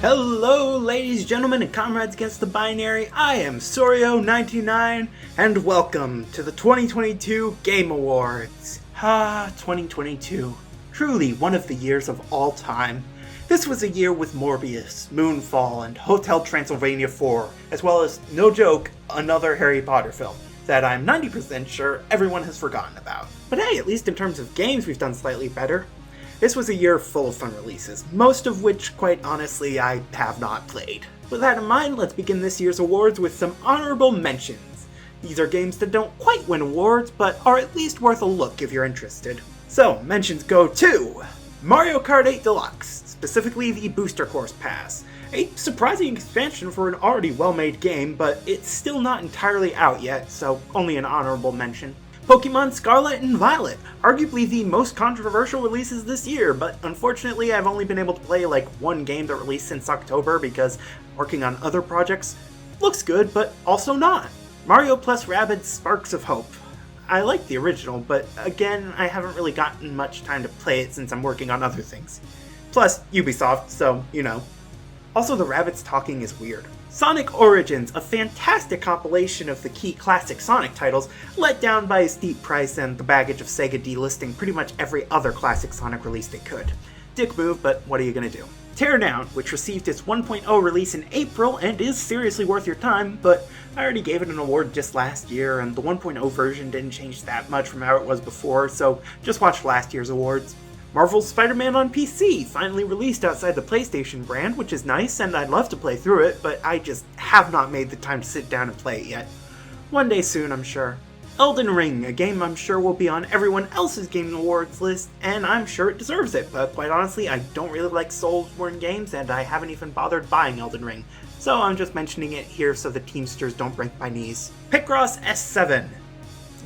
Hello ladies, gentlemen, and comrades against the binary. I am Sorio99, and welcome to the 2022 Game Awards. 2022. Truly one of the years of all time. This was a year with Morbius, Moonfall, and Hotel Transylvania 4, as well as, no joke, another Harry Potter film that I'm 90% sure everyone has forgotten about. But hey, at least in terms of games, we've done slightly better. This was a year full of fun releases, most of which, quite honestly, I have not played. With that in mind, let's begin this year's awards with some honorable mentions. These are games that don't quite win awards, but are at least worth a look if you're interested. So, mentions go to Mario Kart 8 Deluxe, specifically the Booster Course Pass. A surprising expansion for an already well-made game, but it's still not entirely out yet, so only an honorable mention. Pokemon Scarlet and Violet, arguably the most controversial releases this year, but unfortunately I've only been able to play like one game that released since October because working on other projects. Looks good, but also not. Mario plus Rabbids Sparks of Hope. I like the original, but again, I haven't really gotten much time to play it since I'm working on other things. Plus, Ubisoft, so, you know. Also, the rabbits talking is weird. Sonic Origins, a fantastic compilation of the key classic Sonic titles, let down by a steep price and the baggage of Sega delisting pretty much every other classic Sonic release they could. Dick move, but what are you gonna do? Teardown, which received its 1.0 release in April and is seriously worth your time, but I already gave it an award just last year, and the 1.0 version didn't change that much from how it was before, so just watch last year's awards. Marvel's Spider-Man on PC finally released outside the PlayStation brand, which is nice, and I'd love to play through it, but I just have not made the time to sit down and play it yet. One day soon, I'm sure. Elden Ring, a game I'm sure will be on everyone else's Game Awards list, and I'm sure it deserves it, but quite honestly, I don't really like Soulsborne games, and I haven't even bothered buying Elden Ring, so I'm just mentioning it here so the Teamsters don't break my knees. Picross S7.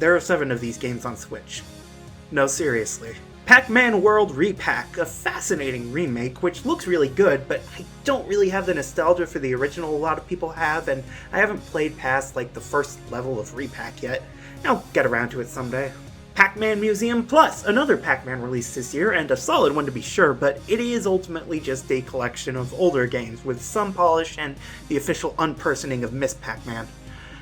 There are 7 of these games on Switch. No, seriously. Pac-Man World Repack, a fascinating remake which looks really good, but I don't really have the nostalgia for the original a lot of people have, and I haven't played past like the first level of Repack yet. I'll get around to it someday. Pac-Man Museum Plus, another Pac-Man release this year, and a solid one to be sure, but it is ultimately just a collection of older games with some polish and the official unpersoning of Miss Pac-Man.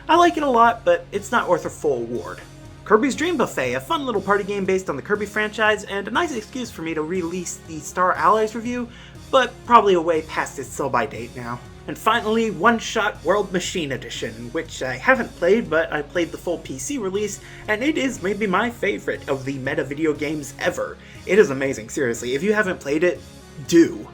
I like it a lot, but it's not worth a full award. Kirby's Dream Buffet, a fun little party game based on the Kirby franchise, and a nice excuse for me to release the Star Allies review, but probably a way past its sell-by date now. And finally, One Shot World Machine Edition, which I haven't played, but I played the full PC release, and it is maybe my favorite of the meta video games ever. It is amazing, seriously. If you haven't played it, do.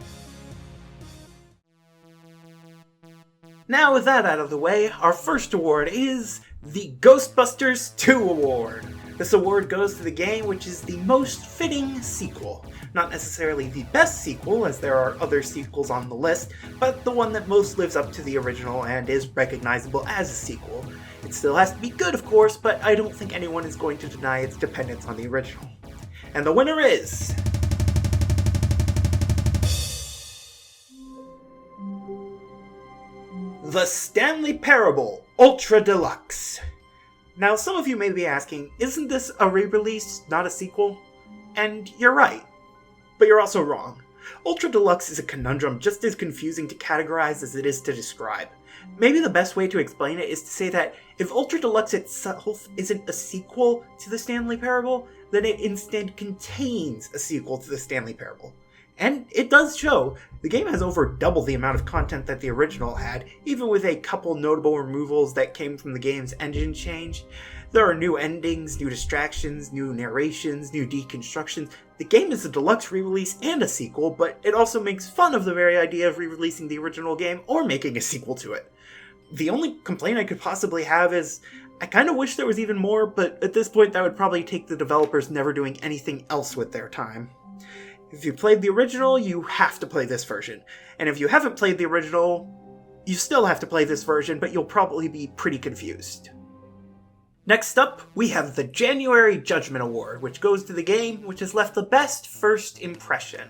Now with that out of the way, our first award is the Ghostbusters 2 Award. This award goes to the game which is the most fitting sequel. Not necessarily the best sequel, as there are other sequels on the list, but the one that most lives up to the original and is recognizable as a sequel. It still has to be good, of course, but I don't think anyone is going to deny its dependence on the original. And the winner is... The Stanley Parable Ultra Deluxe. Now, some of you may be asking, isn't this a re-release, not a sequel? And you're right. But you're also wrong. Ultra Deluxe is a conundrum just as confusing to categorize as it is to describe. Maybe the best way to explain it is to say that if Ultra Deluxe itself isn't a sequel to the Stanley Parable, then it instead contains a sequel to the Stanley Parable. And it does show. The game has over double the amount of content that the original had, even with a couple notable removals that came from the game's engine change. There are new endings, new distractions, new narrations, new deconstructions. The game is a deluxe re-release and a sequel, but it also makes fun of the very idea of re-releasing the original game or making a sequel to it. The only complaint I could possibly have is, I kinda wish there was even more, but at this point that would probably take the developers never doing anything else with their time. If you played the original, you have to play this version. And if you haven't played the original, you still have to play this version, but you'll probably be pretty confused. Next up, we have the January Judgement Award, which goes to the game which has left the best first impression.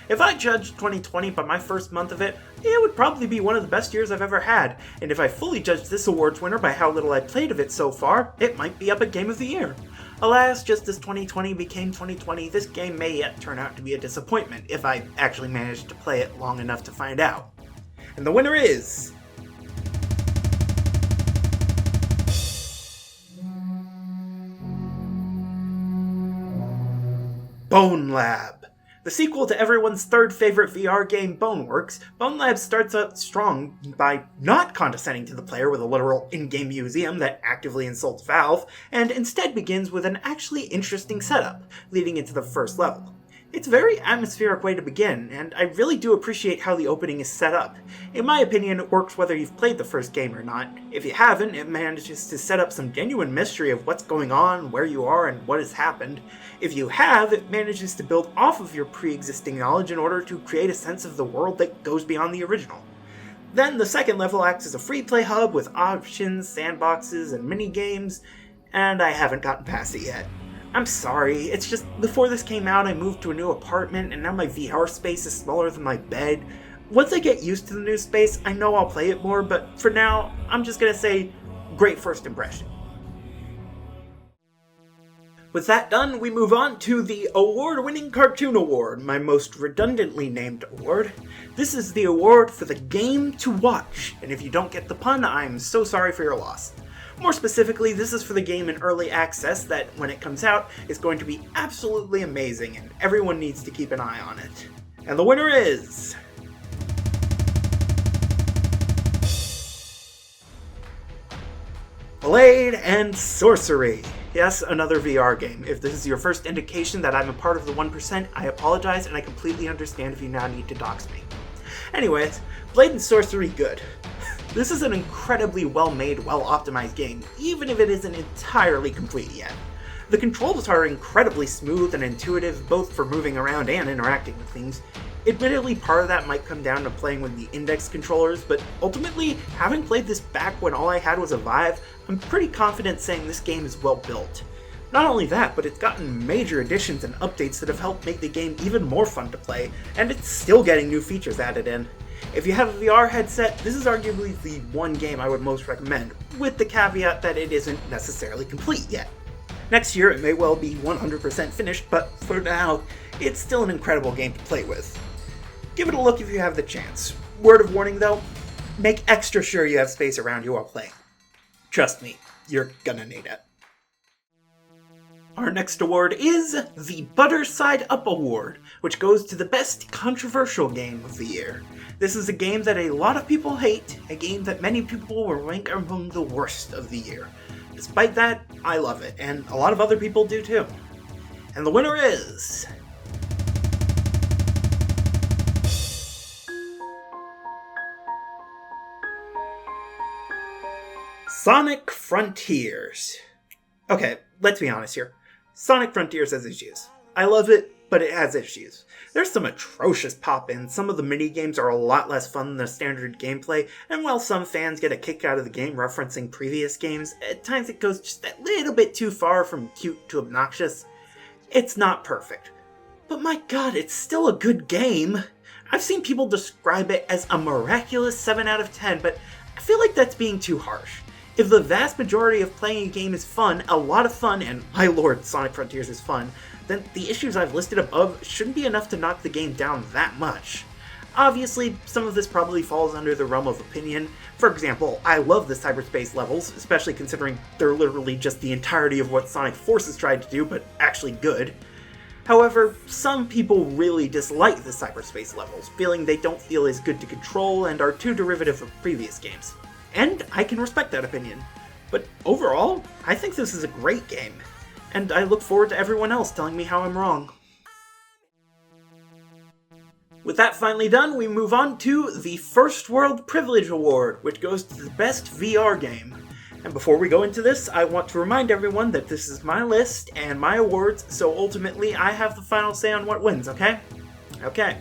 If I judged 2020 by my first month of it, it would probably be one of the best years I've ever had, and if I fully judged this awards winner by how little I played of it so far, it might be up at Game of the Year. Alas, just as 2020 became 2020, this game may yet turn out to be a disappointment, if I actually managed to play it long enough to find out. And the winner is... Bone Lab. The sequel to everyone's third favorite VR game, Boneworks, Bone Lab starts out strong by not condescending to the player with a literal in-game museum that actively insults Valve, and instead begins with an actually interesting setup, leading into the first level. It's a very atmospheric way to begin, and I really do appreciate how the opening is set up. In my opinion, it works whether you've played the first game or not. If you haven't, it manages to set up some genuine mystery of what's going on, where you are, and what has happened. If you have, it manages to build off of your pre-existing knowledge in order to create a sense of the world that goes beyond the original. Then the second level acts as a free play hub with options, sandboxes, and mini-games, and I haven't gotten past it yet. I'm sorry, it's just, before this came out I moved to a new apartment and now my VR space is smaller than my bed. Once I get used to the new space, I know I'll play it more, but for now, I'm just gonna say, great first impression. With that done, we move on to the award-winning cartoon award, my most redundantly named award. This is the award for the game to watch, and if you don't get the pun, I'm so sorry for your loss. More specifically, this is for the game in early access that, when it comes out, is going to be absolutely amazing and everyone needs to keep an eye on it. And the winner is... Blade and Sorcery. Yes, another VR game. If this is your first indication that I'm a part of the 1%, I apologize and I completely understand if you now need to dox me. Anyways, Blade and Sorcery good. This is an incredibly well-made, well-optimized game, even if it isn't entirely complete yet. The controls are incredibly smooth and intuitive, both for moving around and interacting with things. Admittedly, part of that might come down to playing with the index controllers, but ultimately, having played this back when all I had was a Vive, I'm pretty confident saying this game is well built. Not only that, but it's gotten major additions and updates that have helped make the game even more fun to play, and it's still getting new features added in. If you have a VR headset, this is arguably the one game I would most recommend, with the caveat that it isn't necessarily complete yet. Next year it may well be 100% finished, but for now, it's still an incredible game to play with. Give it a look if you have the chance. Word of warning though, make extra sure you have space around you while playing. Trust me, you're gonna need it. Our next award is the Butter Side Up Award, which goes to the best controversial game of the year. This is a game that a lot of people hate, a game that many people will rank among the worst of the year. Despite that, I love it, and a lot of other people do too. And the winner is... Sonic Frontiers. Okay, let's be honest here. Sonic Frontiers has issues. I love it, but it has issues. There's some atrocious pop-ins, some of the mini-games are a lot less fun than the standard gameplay, and while some fans get a kick out of the game referencing previous games, at times it goes just a little bit too far from cute to obnoxious. It's not perfect. But my god, it's still a good game. I've seen people describe it as a miraculous 7 out of 10, but I feel like that's being too harsh. If the vast majority of playing a game is fun, a lot of fun, and my lord, Sonic Frontiers is fun, then the issues I've listed above shouldn't be enough to knock the game down that much. Obviously, some of this probably falls under the realm of opinion. For example, I love the cyberspace levels, especially considering they're literally just the entirety of what Sonic Forces tried to do, but actually good. However, some people really dislike the cyberspace levels, feeling they don't feel as good to control and are too derivative of previous games. And I can respect that opinion. But overall, I think this is a great game, and I look forward to everyone else telling me how I'm wrong. With that finally done, we move on to the First World Privilege Award, which goes to the best VR game. And before we go into this, I want to remind everyone that this is my list and my awards, so ultimately I have the final say on what wins, okay? Okay.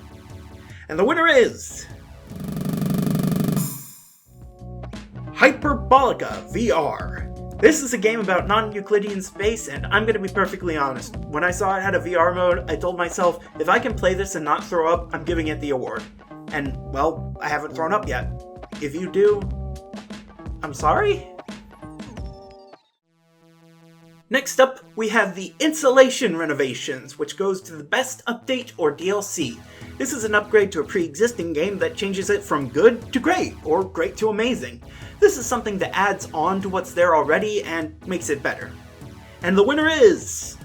And the winner is... Hyperbolica VR. This is a game about non-Euclidean space, and I'm gonna be perfectly honest. When I saw it had a VR mode, I told myself, if I can play this and not throw up, I'm giving it the award. And, well, I haven't thrown up yet. If you do, I'm sorry? Next up, we have the Insulation Renovations, which goes to the best update or DLC. This is an upgrade to a pre-existing game that changes it from good to great, or great to amazing. This is something that adds on to what's there already and makes it better. And the winner is...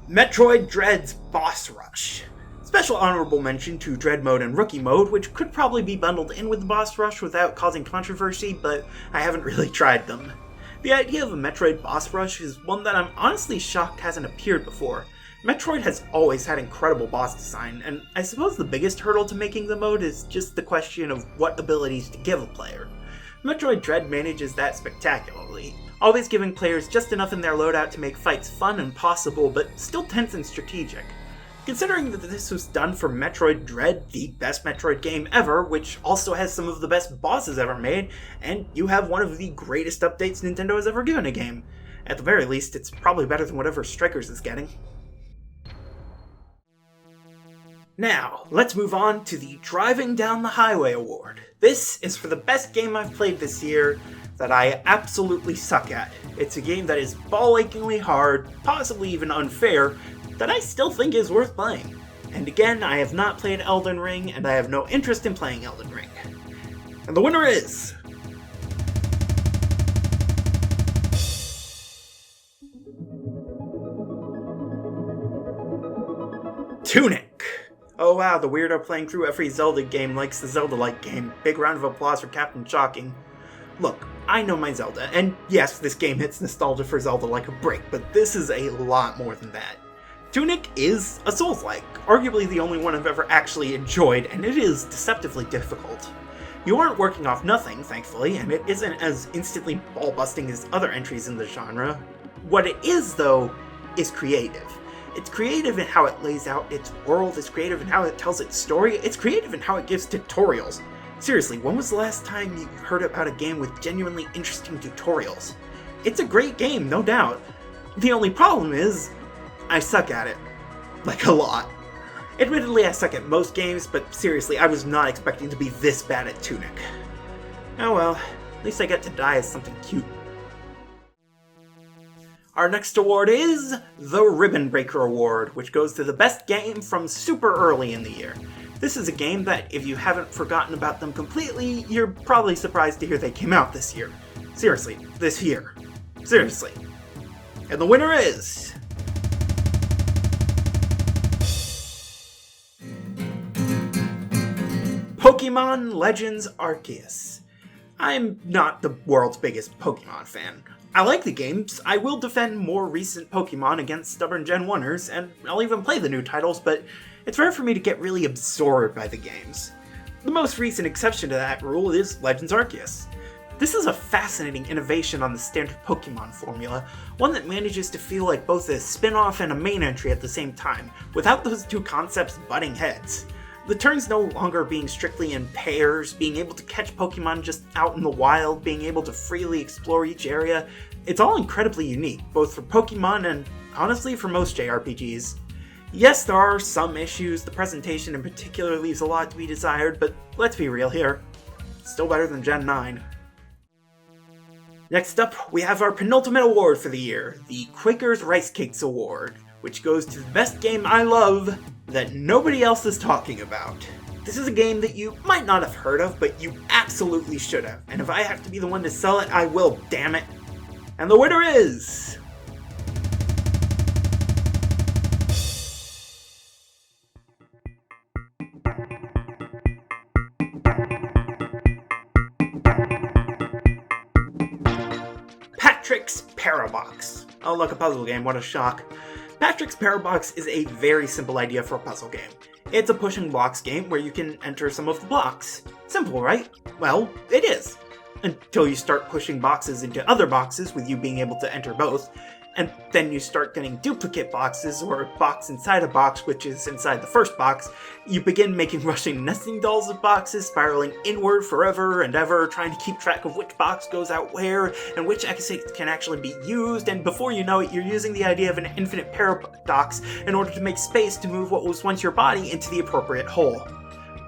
Metroid Dread's Boss Rush. Special honorable mention to Dread Mode and Rookie Mode, which could probably be bundled in with the Boss Rush without causing controversy, but I haven't really tried them. The idea of a Metroid Boss Rush is one that I'm honestly shocked hasn't appeared before. Metroid has always had incredible boss design, and I suppose the biggest hurdle to making the mode is just the question of what abilities to give a player. Metroid Dread manages that spectacularly, always giving players just enough in their loadout to make fights fun and possible, but still tense and strategic. Considering that this was done for Metroid Dread, the best Metroid game ever, which also has some of the best bosses ever made, and you have one of the greatest updates Nintendo has ever given a game. At the very least, it's probably better than whatever Strikers is getting. Now, let's move on to the Driving Down the Highway Award. This is for the best game I've played this year that I absolutely suck at. It's a game that is ball-achingly hard, possibly even unfair, that I still think is worth playing. And again, I have not played Elden Ring, and I have no interest in playing Elden Ring. And the winner is... Tunic! Oh wow, the weirdo playing through every Zelda game likes the Zelda-like game. Big round of applause for Captain Shocking. Look, I know my Zelda, and yes, this game hits nostalgia for Zelda like a brick, but this is a lot more than that. Tunic is a Souls-like, arguably the only one I've ever actually enjoyed, and it is deceptively difficult. You aren't working off nothing, thankfully, and it isn't as instantly ball-busting as other entries in the genre. What it is, though, is creative. It's creative in how it lays out its world, it's creative in how it tells its story, it's creative in how it gives tutorials. Seriously, when was the last time you heard about a game with genuinely interesting tutorials? It's a great game, no doubt. The only problem is, I suck at it. Like, a lot. Admittedly, I suck at most games, but seriously, I was not expecting to be this bad at Tunic. Oh well, at least I get to die as something cute. Our next award is the Ribbon Breaker Award, which goes to the best game from super early in the year. This is a game that, if you haven't forgotten about them completely, you're probably surprised to hear they came out this year. Seriously, this year. Seriously. And the winner is... Pokemon Legends Arceus. I'm not the world's biggest Pokemon fan. I like the games, I will defend more recent Pokemon against stubborn Gen 1ers, and I'll even play the new titles, but it's rare for me to get really absorbed by the games. The most recent exception to that rule is Legends Arceus. This is a fascinating innovation on the standard Pokemon formula, one that manages to feel like both a spin-off and a main entry at the same time, without those two concepts butting heads. The turns no longer being strictly in pairs, being able to catch Pokemon just out in the wild, being able to freely explore each area, it's all incredibly unique, both for Pokemon and, honestly, for most JRPGs. Yes, there are some issues, the presentation in particular leaves a lot to be desired, but let's be real here, it's still better than Gen 9. Next up, we have our penultimate award for the year, the Quaker's Rice Cakes Award, which goes to the best game I love that nobody else is talking about. This is a game that you might not have heard of, but you absolutely should have, and if I have to be the one to sell it, I will, damn it. And the winner is... Patrick's Parabox. Oh look, a puzzle game, what a shock. Patrick's Parabox is a very simple idea for a puzzle game. It's a pushing blocks game where you can enter some of the blocks. Simple, right? Well, it is. Until you start pushing boxes into other boxes with you being able to enter both, and then you start getting duplicate boxes, or a box inside a box which is inside the first box. You begin making rushing nesting dolls of boxes, spiraling inward forever and ever, trying to keep track of which box goes out where, and which exit can actually be used, and before you know it, you're using the idea of an infinite paradox in order to make space to move what was once your body into the appropriate hole.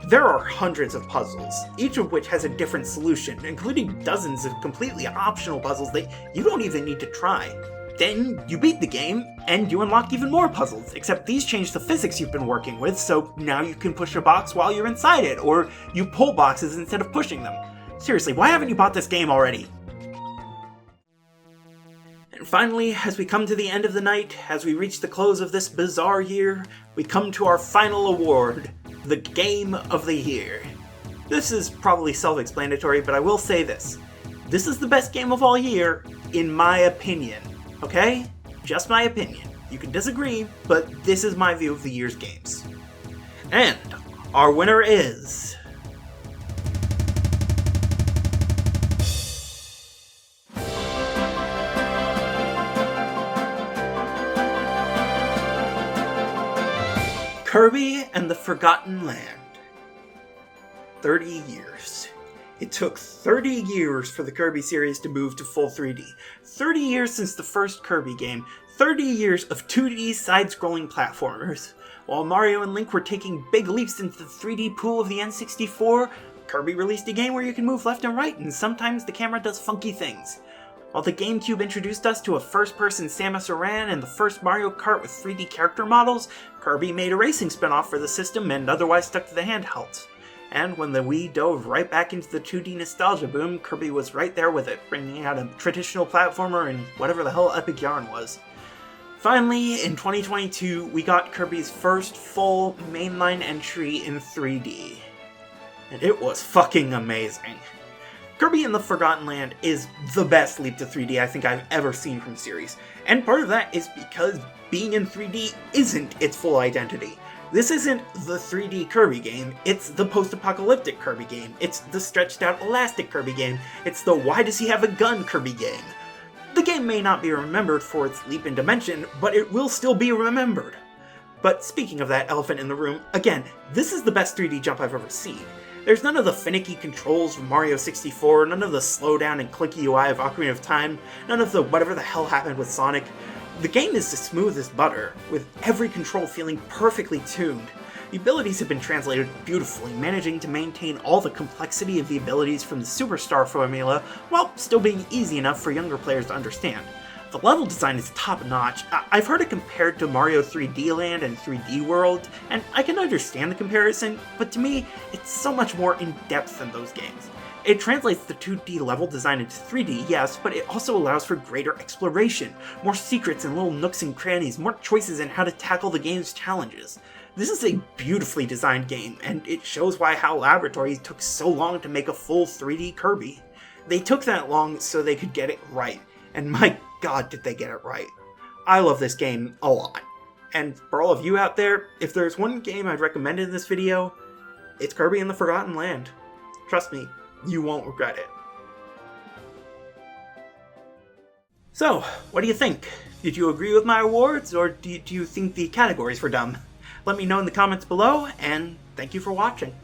There are hundreds of puzzles, each of which has a different solution, including dozens of completely optional puzzles that you don't even need to try. Then you beat the game, and you unlock even more puzzles, except these change the physics you've been working with, so now you can push a box while you're inside it, or you pull boxes instead of pushing them. Seriously, why haven't you bought this game already? And finally, as we come to the end of the night, as we reach the close of this bizarre year, we come to our final award, the Game of the Year. This is probably self-explanatory, but I will say this. This is the best game of all year, in my opinion. Okay? Just my opinion. You can disagree, but this is my view of the year's games. And our winner is... Kirby and the Forgotten Land. 30 years. It took 30 years for the Kirby series to move to full 3D. 30 years since the first Kirby game. 30 years of 2D side-scrolling platformers. While Mario and Link were taking big leaps into the 3D pool of the N64, Kirby released a game where you can move left and right, and sometimes the camera does funky things. While the GameCube introduced us to a first-person Samus Aran and the first Mario Kart with 3D character models, Kirby made a racing spin-off for the system and otherwise stuck to the handhelds. And when the Wii dove right back into the 2D nostalgia boom, Kirby was right there with it, bringing out a traditional platformer and whatever the hell Epic Yarn was. Finally, in 2022, we got Kirby's first full mainline entry in 3D. And it was fucking amazing. Kirby and the Forgotten Land is the best leap to 3D I think I've ever seen from the series. And part of that is because being in 3D isn't its full identity. This isn't the 3D Kirby game, it's the post-apocalyptic Kirby game, it's the stretched-out elastic Kirby game, it's the why does he have a gun Kirby game. The game may not be remembered for its leap in dimension, but it will still be remembered. But speaking of that elephant in the room, again, this is the best 3D jump I've ever seen. There's none of the finicky controls from Mario 64, none of the slowdown and clicky UI of Ocarina of Time, none of the whatever the hell happened with Sonic. The game is as smooth as butter, with every control feeling perfectly tuned. The abilities have been translated beautifully, managing to maintain all the complexity of the abilities from the Superstar formula, while still being easy enough for younger players to understand. The level design is top-notch. I've heard it compared to Mario 3D Land and 3D World, and I can understand the comparison, but to me, it's so much more in-depth than those games. It translates the 2D level design into 3D, yes, but it also allows for greater exploration, more secrets and little nooks and crannies, more choices in how to tackle the game's challenges. This is a beautifully designed game, and it shows why HAL Laboratories took so long to make a full 3D Kirby. They took that long so they could get it right, and my god did they get it right. I love this game a lot. And for all of you out there, if there's one game I'd recommend in this video, it's Kirby and the Forgotten Land. Trust me, you won't regret it. So, what do you think? Did you agree with my awards, or do you think the categories were dumb? Let me know in the comments below, and thank you for watching.